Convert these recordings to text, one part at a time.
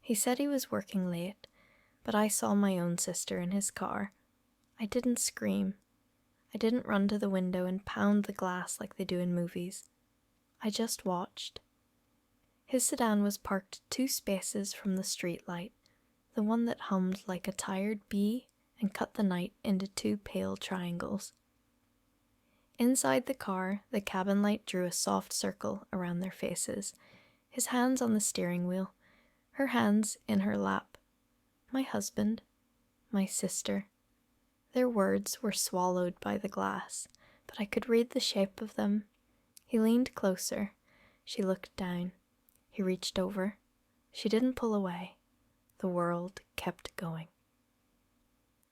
He said he was working late, but I saw my own sister in his car. I didn't scream. I didn't run to the window and pound the glass like they do in movies. I just watched. His sedan was parked 2 spaces from the street light, the one that hummed like a tired bee and cut the night into 2 pale triangles. Inside the car, the cabin light drew a soft circle around their faces, his hands on the steering wheel, her hands in her lap. My husband, my sister. Their words were swallowed by the glass, but I could read the shape of them. He leaned closer. She looked down. He reached over. She didn't pull away. The world kept going.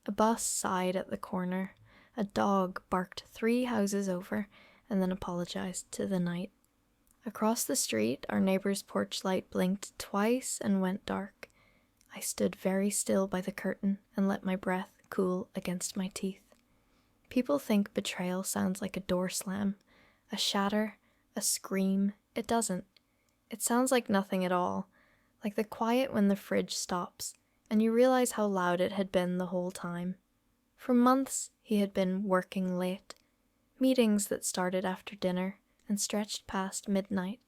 A bus sighed at the corner. A dog barked 3 houses over and then apologized to the night. Across the street, our neighbor's porch light blinked twice and went dark. I stood very still by the curtain and let my breath cool against my teeth. People think betrayal sounds like a door slam, a shatter, a scream. It doesn't. It sounds like nothing at all, like the quiet when the fridge stops, and you realize how loud it had been the whole time. For months he had been working late, meetings that started after dinner and stretched past midnight,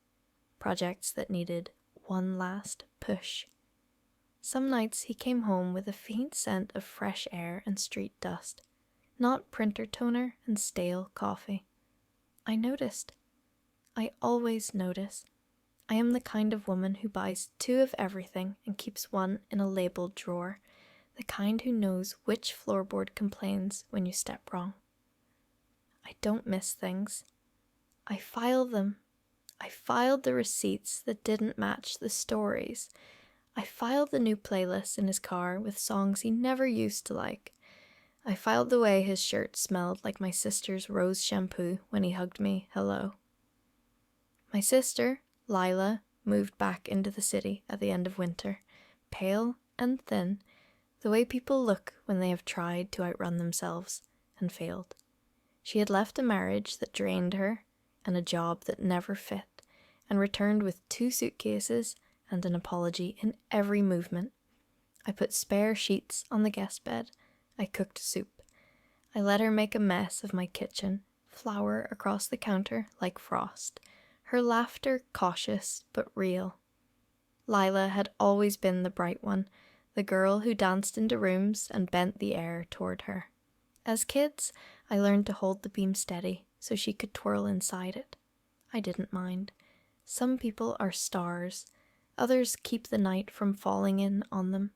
projects that needed one last push. Some nights he came home with a faint scent of fresh air and street dust, not printer toner and stale coffee. I noticed. I always notice. I am the kind of woman who buys 2 of everything and keeps 1 in a labeled drawer, the kind who knows which floorboard complains when you step wrong. I don't miss things. I file them. I filed the receipts that didn't match the stories. I filed the new playlist in his car with songs he never used to like. I filed the way his shirt smelled like my sister's rose shampoo when he hugged me hello. My sister, Lila, moved back into the city at the end of winter, pale and thin, the way people look when they have tried to outrun themselves and failed. She had left a marriage that drained her and a job that never fit, and returned with 2 suitcases and an apology in every movement. I put spare sheets on the guest bed. I cooked soup. I let her make a mess of my kitchen, flour across the counter like frost, her laughter cautious but real. Lila had always been the bright one, the girl who danced into rooms and bent the air toward her. As kids, I learned to hold the beam steady so she could twirl inside it. I didn't mind. Some people are stars. Others keep the night from falling in on them.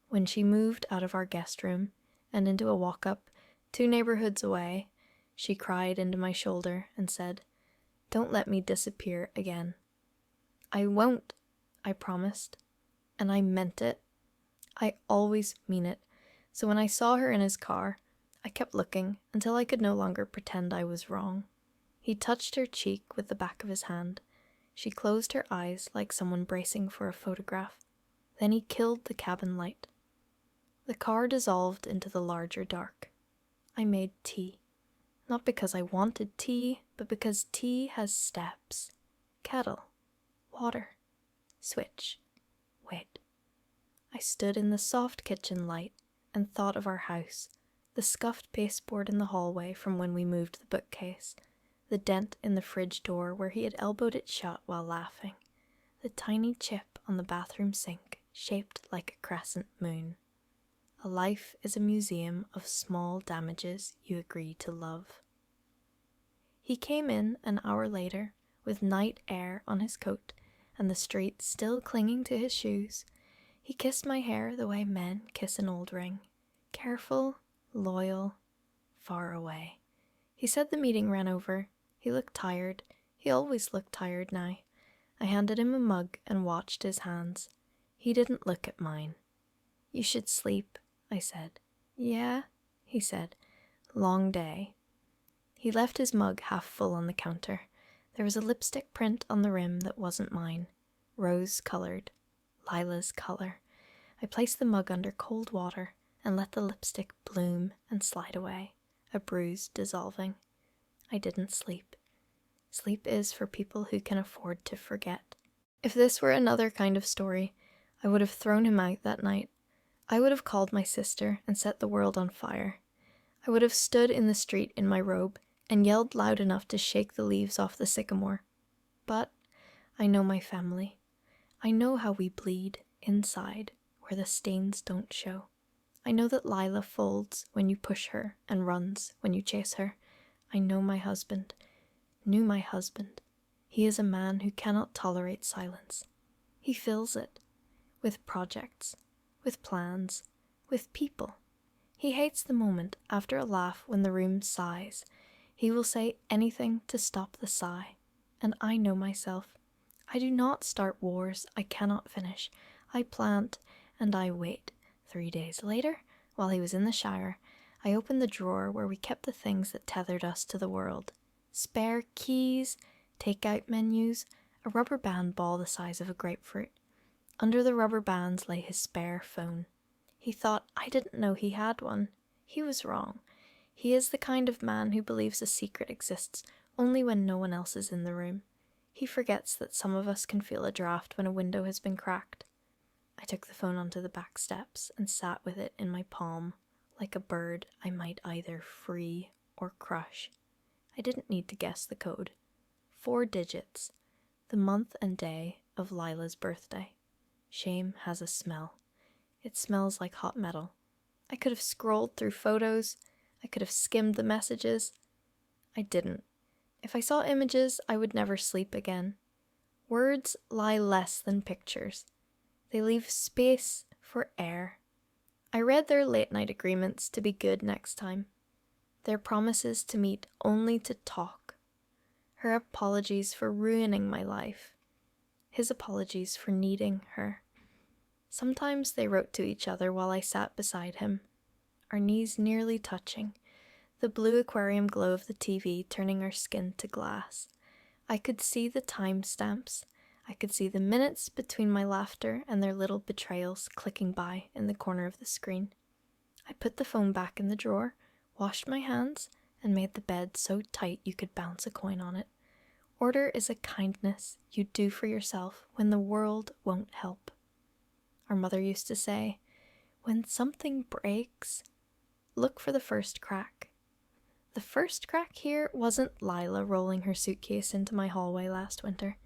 When she moved out of our guest room and into a walk-up 2 neighborhoods away, she cried into my shoulder and said, "Don't let me disappear again." I won't, I promised, and I meant it. I always mean it, so when I saw her in his car, I kept looking until I could no longer pretend I was wrong. He touched her cheek with the back of his hand. She closed her eyes like someone bracing for a photograph. Then he killed the cabin light. The car dissolved into the larger dark. I made tea. Not because I wanted tea, but because tea has steps. Kettle. Water. Switch. Wait. I stood in the soft kitchen light and thought of our house, the scuffed pasteboard in the hallway from when we moved the bookcase, the dent in the fridge door where he had elbowed it shut while laughing, the tiny chip on the bathroom sink shaped like a crescent moon. A life is a museum of small damages you agree to love. He came in an hour later with night air on his coat and the street still clinging to his shoes. He kissed my hair the way men kiss an old ring. Careful, loyal, far away. He said the meeting ran over. He looked tired. He always looked tired now. I handed him a mug and watched his hands. He didn't look at mine. "You should sleep," I said. "Yeah," he said. "Long day." He left his mug half full on the counter. There was a lipstick print on the rim that wasn't mine. Rose-colored. Lila's color. I placed the mug under cold water and let the lipstick bloom and slide away, a bruise dissolving. I didn't sleep. Sleep is for people who can afford to forget. If this were another kind of story, I would have thrown him out that night. I would have called my sister and set the world on fire. I would have stood in the street in my robe and yelled loud enough to shake the leaves off the sycamore. But I know my family. I know how we bleed inside where the stains don't show. I know that Lila folds when you push her and runs when you chase her. I know my husband. Knew my husband. He is a man who cannot tolerate silence. He fills it with projects, with plans, with people. He hates the moment after a laugh when the room sighs. He will say anything to stop the sigh. And I know myself. I do not start wars I cannot finish. I plant and I wait. 3 days later, while he was in the shower, I opened the drawer where we kept the things that tethered us to the world. Spare keys, take-out menus, a rubber band ball the size of a grapefruit. Under the rubber bands lay his spare phone. He thought I didn't know he had one. He was wrong. He is the kind of man who believes a secret exists only when no one else is in the room. He forgets that some of us can feel a draft when a window has been cracked. I took the phone onto the back steps and sat with it in my palm, like a bird I might either free or crush. I didn't need to guess the code. 4 digits. The month and day of Lila's birthday. Shame has a smell. It smells like hot metal. I could have scrolled through photos. I could have skimmed the messages. I didn't. If I saw images, I would never sleep again. Words lie less than pictures. They leave space for air. I read their late-night agreements to be good next time. Their promises to meet only to talk. Her apologies for ruining my life. His apologies for needing her. Sometimes they wrote to each other while I sat beside him, our knees nearly touching, the blue aquarium glow of the TV turning our skin to glass. I could see the timestamps. I could see the minutes between my laughter and their little betrayals clicking by in the corner of the screen. I put the phone back in the drawer, washed my hands, and made the bed so tight you could bounce a coin on it. Order is a kindness you do for yourself when the world won't help. Our mother used to say, when something breaks, look for the first crack. The first crack here wasn't Lila rolling her suitcase into my hallway last winter.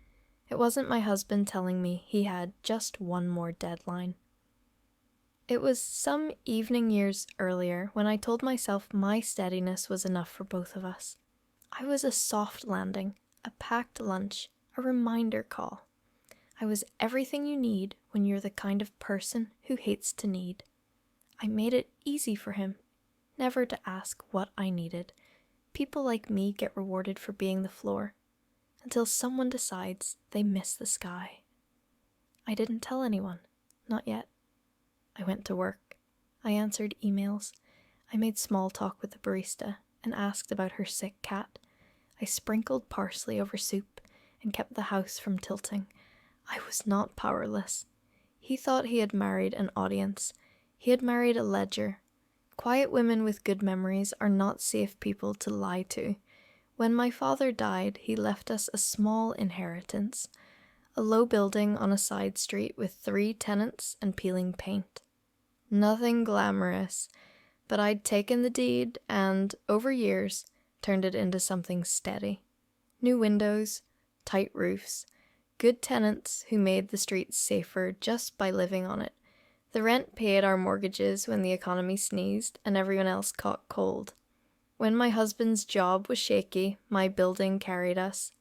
It wasn't my husband telling me he had just one more deadline. It was some evening years earlier when I told myself my steadiness was enough for both of us. I was a soft landing, a packed lunch, a reminder call. I was everything you need when you're the kind of person who hates to need. I made it easy for him, never to ask what I needed. People like me get rewarded for being the floor, until someone decides they miss the sky. I didn't tell anyone, not yet. I went to work. I answered emails. I made small talk with the barista and asked about her sick cat. I sprinkled parsley over soup and kept the house from tilting. I was not powerless. He thought he had married an audience. He had married a ledger. Quiet women with good memories are not safe people to lie to. When my father died, he left us a small inheritance, a low building on a side street with 3 tenants and peeling paint. Nothing glamorous, but I'd taken the deed and, over years, turned it into something steady. New windows, tight roofs, good tenants who made the streets safer just by living on it. The rent paid our mortgages when the economy sneezed and everyone else caught cold. When my husband's job was shaky, my building carried us.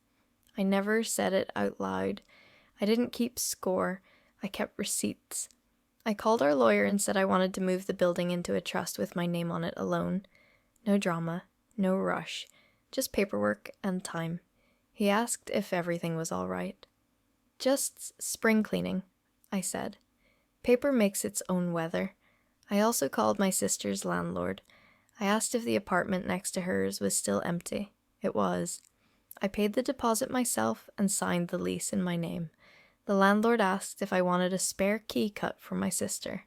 I never said it out loud. I didn't keep score. I kept receipts. I called our lawyer and said I wanted to move the building into a trust with my name on it alone. No drama, no rush, just paperwork and time. He asked if everything was all right. Just spring cleaning, I said. Paper makes its own weather. I also called my sister's landlord. I asked if the apartment next to hers was still empty. It was. I paid the deposit myself and signed the lease in my name. The landlord asked if I wanted a spare key cut for my sister.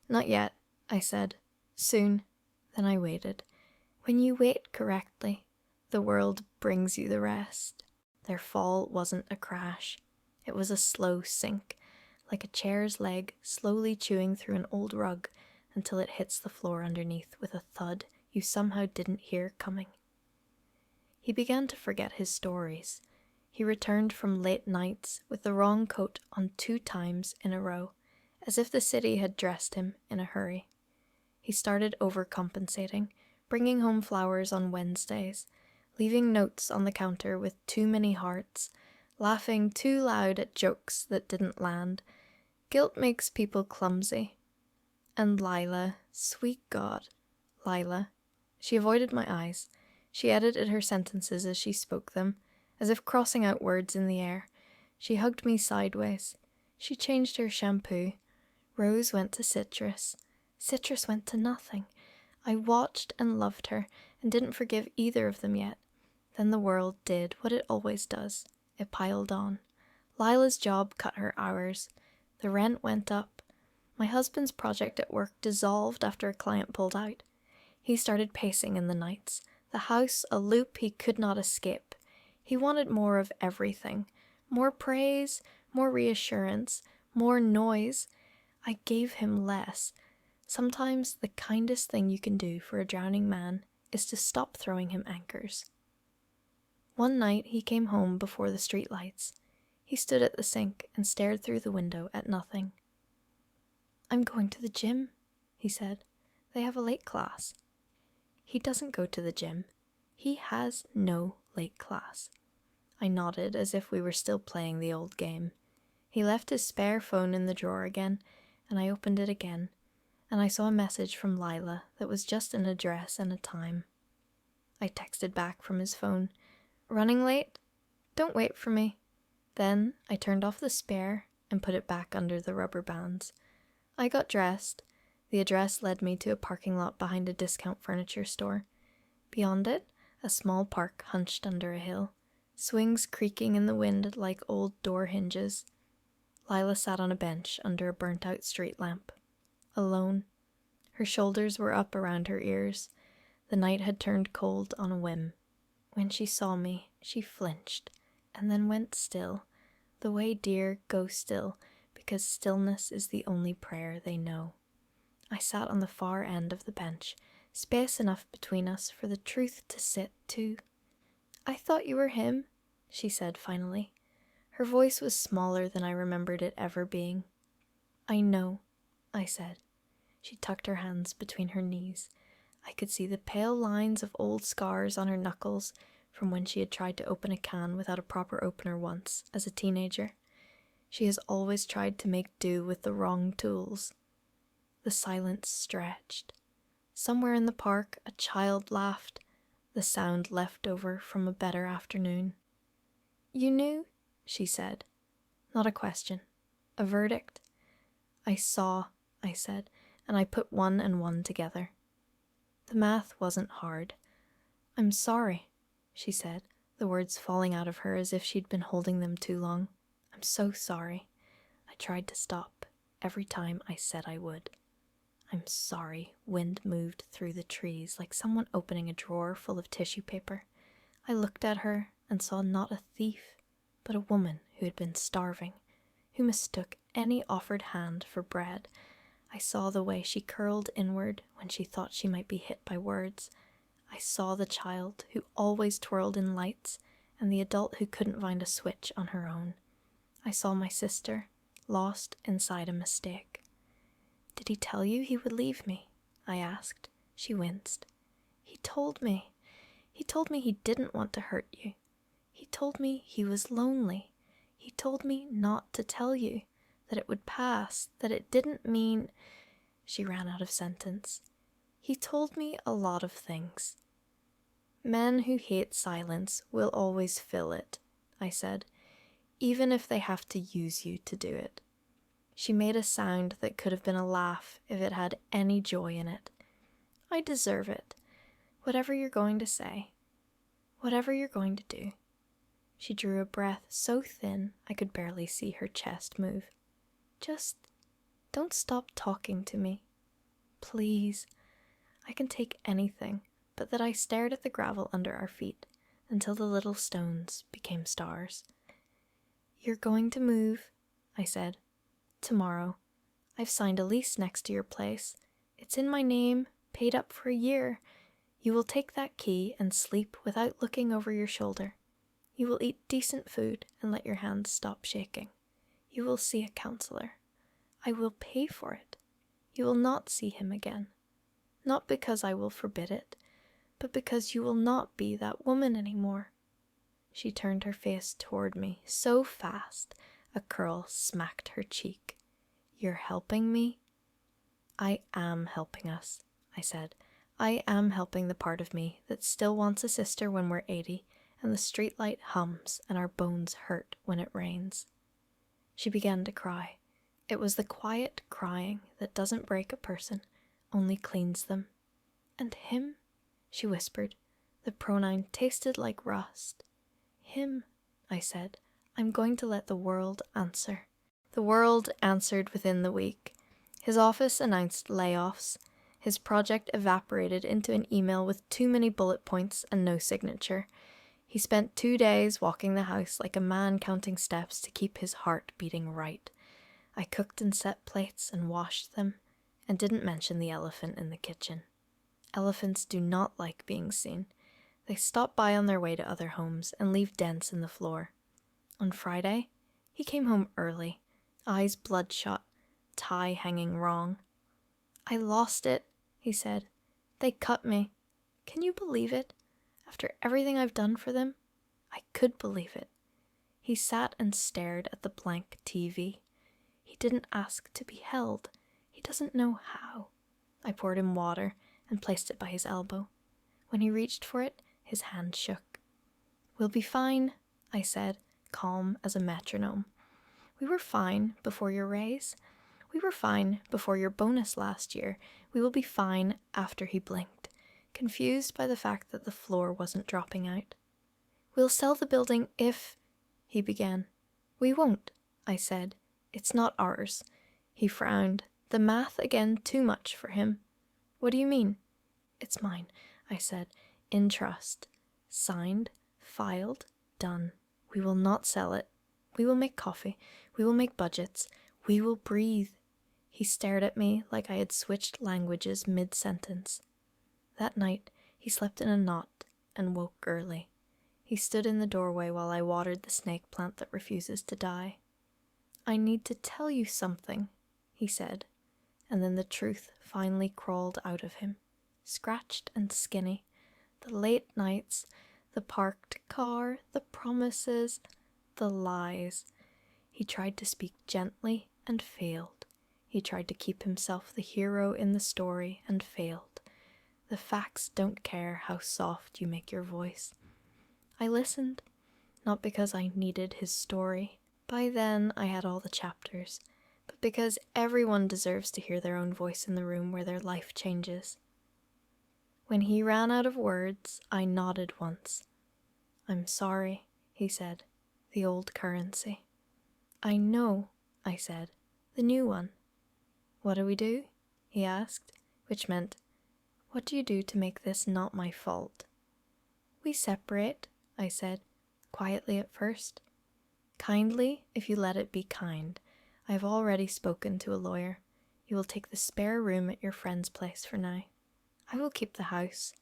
Not yet, I said. Soon. Then I waited. When you wait correctly, the world brings you the rest. Their fall wasn't a crash. It was a slow sink, like a chair's leg slowly chewing through an old rug until it hits the floor underneath with a thud you somehow didn't hear coming. He began to forget his stories. He returned from late nights with the wrong coat on 2 times in a row, as if the city had dressed him in a hurry. He started overcompensating, bringing home flowers on Wednesdays, leaving notes on the counter with too many hearts, laughing too loud at jokes that didn't land. Guilt makes people clumsy. And Lila, sweet God, Lila. She avoided my eyes. She edited her sentences as she spoke them, as if crossing out words in the air. She hugged me sideways. She changed her shampoo. Rose went to citrus. Citrus went to nothing. I watched and loved her and didn't forgive either of them yet. Then the world did what it always does. It piled on. Lila's job cut her hours. The rent went up. My husband's project at work dissolved after a client pulled out. He started pacing in the nights, the house a loop he could not escape. He wanted more of everything. More praise, more reassurance, more noise. I gave him less. Sometimes the kindest thing you can do for a drowning man is to stop throwing him anchors. One night he came home before the streetlights. He stood at the sink and stared through the window at nothing. "I'm going to the gym," he said. "They have a late class." He doesn't go to the gym. He has no late class. I nodded as if we were still playing the old game. He left his spare phone in the drawer again, and I opened it again, and I saw a message from Lila that was just an address and a time. I texted back from his phone, "Running late? Don't wait for me." Then I turned off the spare and put it back under the rubber bands. I got dressed. The address led me to a parking lot behind a discount furniture store. Beyond it, a small park hunched under a hill, swings creaking in the wind like old door hinges. Lila sat on a bench under a burnt-out street lamp, alone. Her shoulders were up around her ears. The night had turned cold on a whim. When she saw me, she flinched, and then went still, the way deer go still, because stillness is the only prayer they know. I sat on the far end of the bench, space enough between us for the truth to sit too. "I thought you were him," she said finally. Her voice was smaller than I remembered it ever being. "I know," I said. She tucked her hands between her knees. I could see the pale lines of old scars on her knuckles from when she had tried to open a can without a proper opener once, as a teenager. She has always tried to make do with the wrong tools. The silence stretched. Somewhere in the park, a child laughed, the sound left over from a better afternoon. "You knew?" she said. Not a question. A verdict. "I saw," I said, and I put 1 and 1 together. The math wasn't hard. "I'm sorry," she said, the words falling out of her as if she'd been holding them too long. "I'm so sorry. I tried to stop every time I said I would." "I'm sorry." Wind moved through the trees like someone opening a drawer full of tissue paper. I looked at her and saw not a thief, but a woman who had been starving, who mistook any offered hand for bread. I saw the way she curled inward when she thought she might be hit by words. I saw the child who always twirled in lights and the adult who couldn't find a switch on her own. I saw my sister, lost inside a mistake. "Did he tell you he would leave me?" I asked. She winced. He told me. He told me he didn't want to hurt you. He told me he was lonely. He told me not to tell you, that it would pass, that it didn't mean—" She ran out of sentence. "He told me a lot of things." "Men who hate silence will always fill it," I said, "even if they have to use you to do it." She made a sound that could have been a laugh if it had any joy in it. "I deserve it. Whatever you're going to say. Whatever you're going to do." She drew a breath so thin I could barely see her chest move. "Just don't stop talking to me. Please." I can take anything, but that I stared at the gravel under our feet until the little stones became stars. "You're going to move," I said. Tomorrow. I've signed a lease next to your place. It's in my name, paid up for a year. You will take that key and sleep without looking over your shoulder. You will eat decent food and let your hands stop shaking. You will see a counselor. I will pay for it. You will not see him again. Not because I will forbid it, but because you will not be that woman anymore. She turned her face toward me so fast, a curl smacked her cheek. You're helping me? I am helping us, I said. I am helping the part of me that still wants a sister when we're 80, and the streetlight hums and our bones hurt when it rains. She began to cry. It was the quiet crying that doesn't break a person, only cleans them. And him, she whispered. The pronoun tasted like rust. Him, I said. I'm going to let the world answer. The world answered within the week. His office announced layoffs. His project evaporated into an email with too many bullet points and no signature. He spent 2 days walking the house like a man counting steps to keep his heart beating right. I cooked and set plates and washed them, and didn't mention the elephant in the kitchen. Elephants do not like being seen. They stop by on their way to other homes and leave dents in the floor. On Friday, he came home early, eyes bloodshot, tie hanging wrong. I lost it, he said. They cut me. Can you believe it? After everything I've done for them? I could believe it. He sat and stared at the blank TV. He didn't ask to be held. He doesn't know how. I poured him water and placed it by his elbow. When he reached for it, his hand shook. We'll be fine, I said, calm as a metronome. We were fine before your raise. We were fine before your bonus last year. We will be fine after he blinked, confused by the fact that the floor wasn't dropping out. We'll sell the building if... he began. We won't, I said. It's not ours. He frowned, the math again too much for him. What do you mean? It's mine, I said, in trust. Signed, filed, done. We will not sell it. We will make coffee. We will make budgets. We will breathe. He stared at me like I had switched languages mid-sentence. That night, he slept in a knot and woke early. He stood in the doorway while I watered the snake plant that refuses to die. I need to tell you something, he said, and then the truth finally crawled out of him, scratched and skinny. The late nights, the parked car, the promises, the lies. He tried to speak gently and failed. He tried to keep himself the hero in the story and failed. The facts don't care how soft you make your voice. I listened, not because I needed his story. By then I had all the chapters, but because everyone deserves to hear their own voice in the room where their life changes. When he ran out of words, I nodded once. I'm sorry, he said, the old currency. I know, I said, the new one. What do we do? He asked, which meant, what do you do to make this not my fault? We separate, I said, quietly at first. Kindly, if you let it be kind. I have already spoken to a lawyer. You will take the spare room at your friend's place for now. I will keep the house.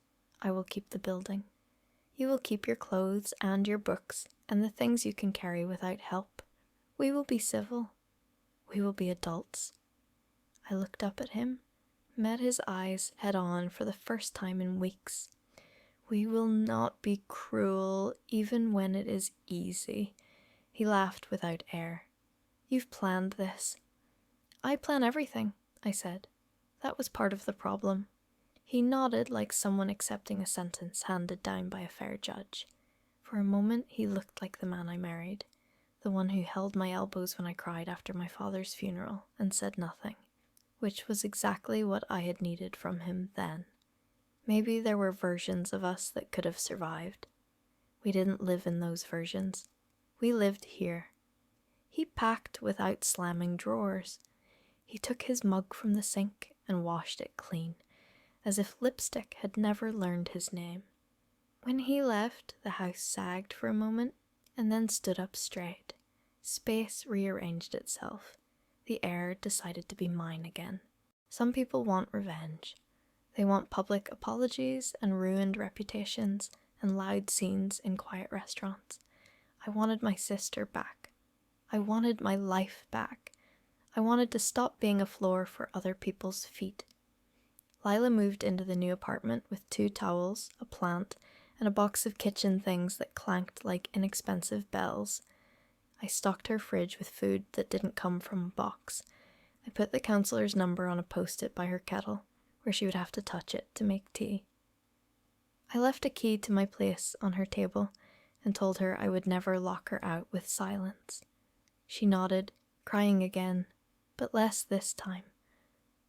I will keep the building. You will keep your clothes and your books and the things you can carry without help. We will be civil. We will be adults. I looked up at him, met his eyes head on for the first time in weeks. We will not be cruel even when it is easy. He laughed without air. You've planned this. I plan everything, I said. That was part of the problem. He nodded like someone accepting a sentence handed down by a fair judge. For a moment he looked like the man I married, the one who held my elbows when I cried after my father's funeral and said nothing, which was exactly what I had needed from him then. Maybe there were versions of us that could have survived. We didn't live in those versions. We lived here. He packed without slamming drawers. He took his mug from the sink and washed it clean, as if lipstick had never learned his name. When he left, the house sagged for a moment and then stood up straight. Space rearranged itself. the air decided to be mine again. Some people want revenge. They want public apologies and ruined reputations and loud scenes in quiet restaurants. I wanted my sister back. I wanted my life back. I wanted to stop being a floor for other people's feet. Lila moved into the new apartment with 2 towels, a plant, and a box of kitchen things that clanked like inexpensive bells. I stocked her fridge with food that didn't come from a box. I put the counselor's number on a post-it by her kettle, where she would have to touch it to make tea. I left a key to my place on her table and told her I would never lock her out with silence. She nodded, crying again, but less this time.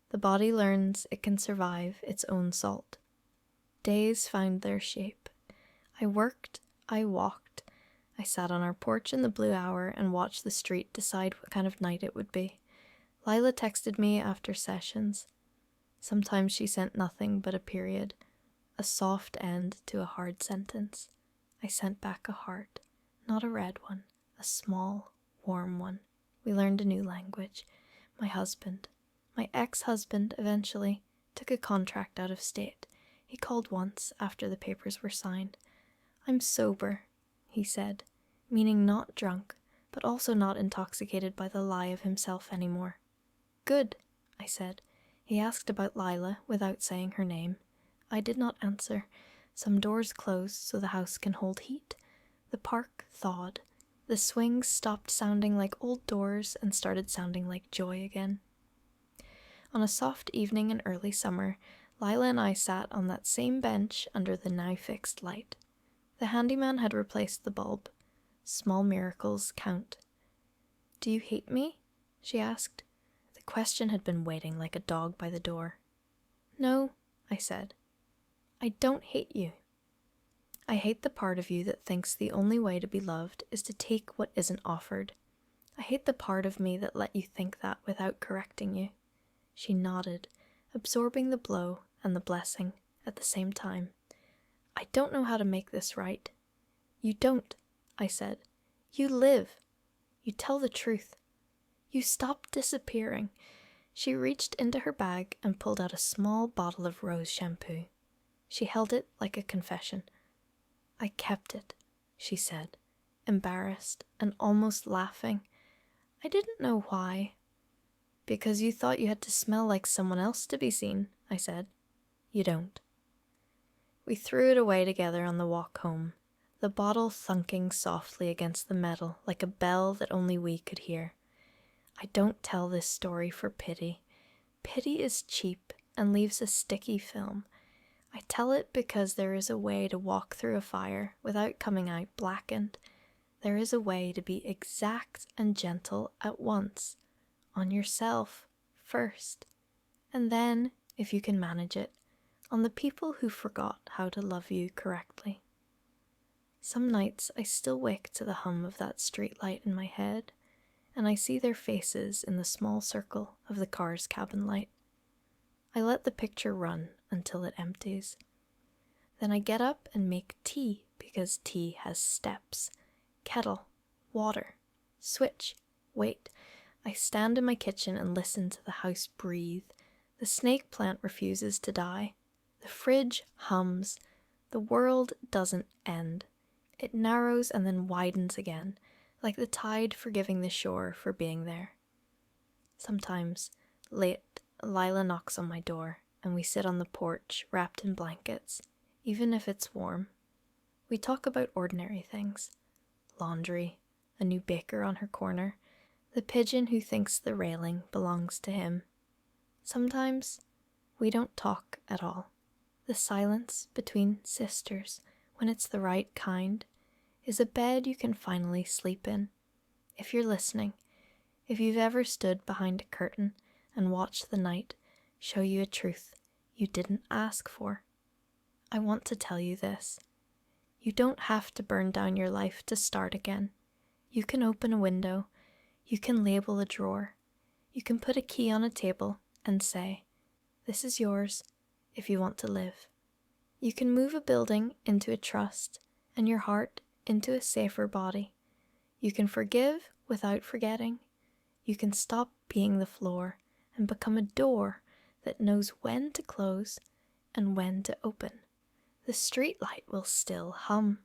The body learns it can survive its own salt. Days found their shape. I worked, I walked. I sat on our porch in the blue hour and watched the street decide what kind of night it would be. Lila texted me after sessions. Sometimes she sent nothing but a period, a soft end to a hard sentence. I sent back a heart, not a red one, a small, warm one. We learned a new language. My husband, my ex-husband, eventually took a contract out of state. He called once after the papers were signed. "I'm sober," he said, meaning not drunk, but also not intoxicated by the lie of himself anymore. "Good," I said. He asked about Lila without saying her name. I did not answer. Some doors closed so the house can hold heat. The park thawed. The swings stopped sounding like old doors and started sounding like joy again. On a soft evening in early summer, Lila and I sat on that same bench under the now-fixed light. The handyman had replaced the bulb. Small miracles count. "Do you hate me?" she asked. The question had been waiting like a dog by the door. "No," I said. "I don't hate you. I hate the part of you that thinks the only way to be loved is to take what isn't offered. I hate the part of me that let you think that without correcting you." She nodded, absorbing the blow and the blessing at the same time. "I don't know how to make this right." "You don't," I said. "You live. You tell the truth. You stop disappearing." She reached into her bag and pulled out a small bottle of rose shampoo. She held it like a confession. "I kept it," she said, embarrassed and almost laughing. "I didn't know why." "Because you thought you had to smell like someone else to be seen," I said. "You don't." We threw it away together on the walk home, the bottle thunking softly against the metal like a bell that only we could hear. I don't tell this story for pity. Pity is cheap and leaves a sticky film. I tell it because there is a way to walk through a fire without coming out blackened. There is a way to be exact and gentle at once, on yourself first, and then, if you can manage it, on the people who forgot how to love you correctly. Some nights I still wake to the hum of that streetlight in my head, and I see their faces in the small circle of the car's cabin light. I let the picture run until it empties. Then I get up and make tea because tea has steps. Kettle, water, switch, wait. I stand in my kitchen and listen to the house breathe. The snake plant refuses to die. The fridge hums. The world doesn't end. It narrows and then widens again, like the tide forgiving the shore for being there. Sometimes, late, Lila knocks on my door, and we sit on the porch, wrapped in blankets, even if it's warm. We talk about ordinary things. Laundry, a new baker on her corner, the pigeon who thinks the railing belongs to him. Sometimes, we don't talk at all. The silence between sisters, when it's the right kind, is a bed you can finally sleep in. If you're listening, if you've ever stood behind a curtain and watched the night show you a truth you didn't ask for, I want to tell you this. You don't have to burn down your life to start again. You can open a window. You can label a drawer. You can put a key on a table and say, "This is yours if you want to live." You can move a building into a trust and your heart into a safer body. You can forgive without forgetting. You can stop being the floor and become a door that knows when to close and when to open. The streetlight will still hum.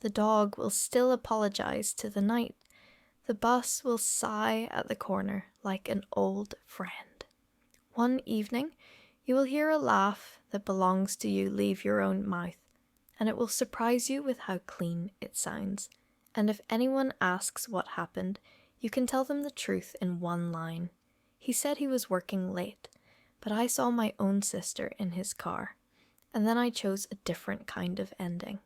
The dog will still apologize to the night. The bus will sigh at the corner like an old friend. One evening, you will hear a laugh that belongs to you leave your own mouth, and it will surprise you with how clean it sounds. And if anyone asks what happened, you can tell them the truth in one line. He said he was working late, but I saw my own sister in his car, and then I chose a different kind of ending.